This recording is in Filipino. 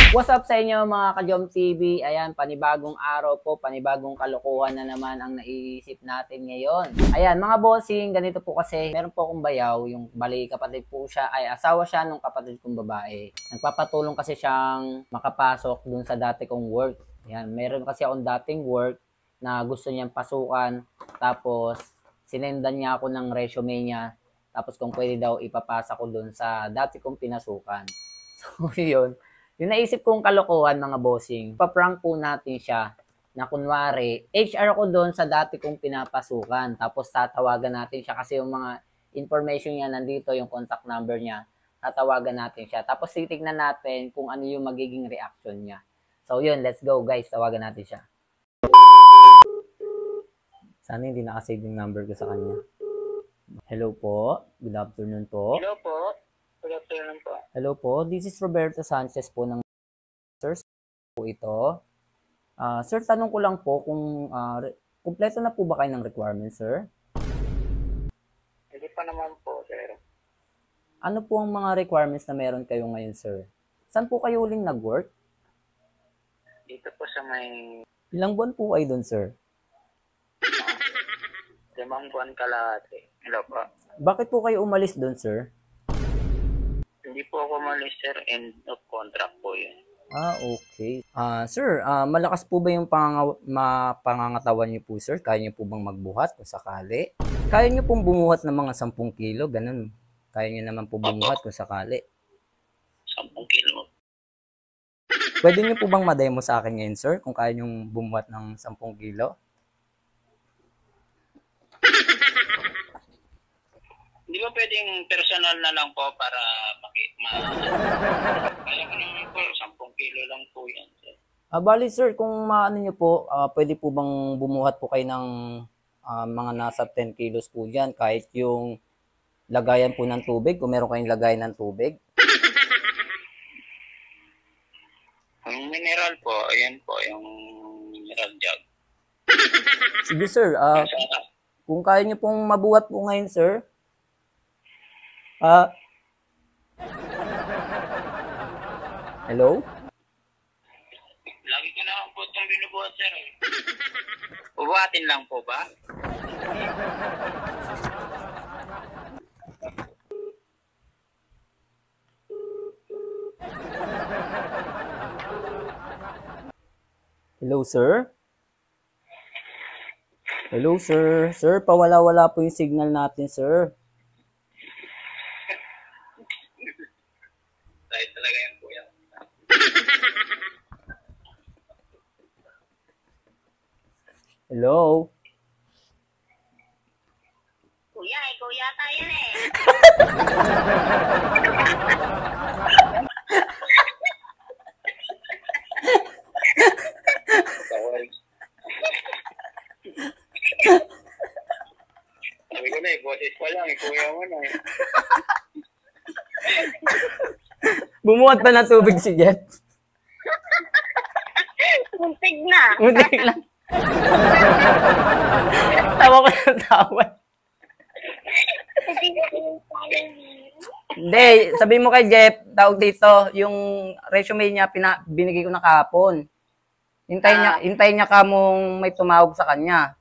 What's up sa inyo mga ka-Jom TV? Ayan, panibagong araw po, panibagong kalokohan na naman ang naiisip natin ngayon. Ayan, mga bossing, ganito po kasi, meron po akong bayaw, yung bali kapatid po siya, ay asawa siya nung kapatid kong babae. Nagpapatulong kasi siyang makapasok dun sa dati kong work. Ayan, meron kasi akong dating work na gusto niyang pasukan, tapos sinendan niya ako ng resume niya, tapos kung pwede daw ipapasa ko dun sa dati kong pinasukan. So, yun. Yung naisip kong kalokohan mga bossing, pa-prank po natin siya na kunwari, HR ko doon sa dati kong pinapasukan. Tapos tatawagan natin siya kasi yung mga information niya nandito, yung contact number niya. Tatawagan natin siya. Tapos titignan natin kung ano yung magiging reaction niya. So yun, let's go guys. Tawagan natin siya. Sana hindi nakasave yung number ko sa kanya. Hello po. Good afternoon po. Hello po. Good afternoon po. Hello po, this is Roberto Sanchez po ng Sir po ito. Sir, tanong ko lang po kung kumpleto na po ba kayo ng requirements, sir? Hindi pa naman po, sir. Ano po ang mga requirements na meron kayo ngayon, sir? Saan po kayo uling nag-work? Dito po sa may Ilang buwan po kayo doon, sir? 5 buwan kalahati. Hello po. Bakit po kayo umalis doon, sir? Hindi po ako malis, sir. End of contract po yun. Okay. Sir, malakas po ba yung pangangatawan niyo po, sir? Kaya niyo po bang magbuhat kung sakali? Kaya niyo pong bumuhat ng mga 10 kilo, ganun. Kaya niyo naman po bumuhat kung sakali. 10 kilo. Pwede niyo po bang ma-demo sa akin ngayon, sir, kung kaya niyong bumuhat ng 10 kilo? Hindi ba pwedeng personal na lang po para kaya ko naman po, 10 kilo lang po yan, sir. Bali, sir, kung maano niyo po, pwede po bang bumuhat po kayo ng mga nasa 10 kilos po dyan, kahit yung lagayan po ng tubig, kung meron kayong lagayan ng tubig? Yung mineral po, ayan po, yung mineral jug. Sige, sir. Kung kaya niyo pong mabuhat po ngayon, sir, hello? Lagi ko naman po itong binubuhat, sir. Bubuhatin lang po ba? Hello, sir? Hello, sir. Sir, pawala-wala po yung signal natin, sir. Dahil talaga yan po yan. Hello? Kuya, ikaw yata yan eh. Sabi ko na boses pa lang, kuya mo na eh. Bumuhat pa ng tubig si Jeff. Muntig na. Muntik lang. Tawa ko ng tawa. Hindi, sabi mo kay Jeff, tawag dito, yung resume niya binigay ko na kahapon. Hintayin niya ka mong may tumawag sa kanya.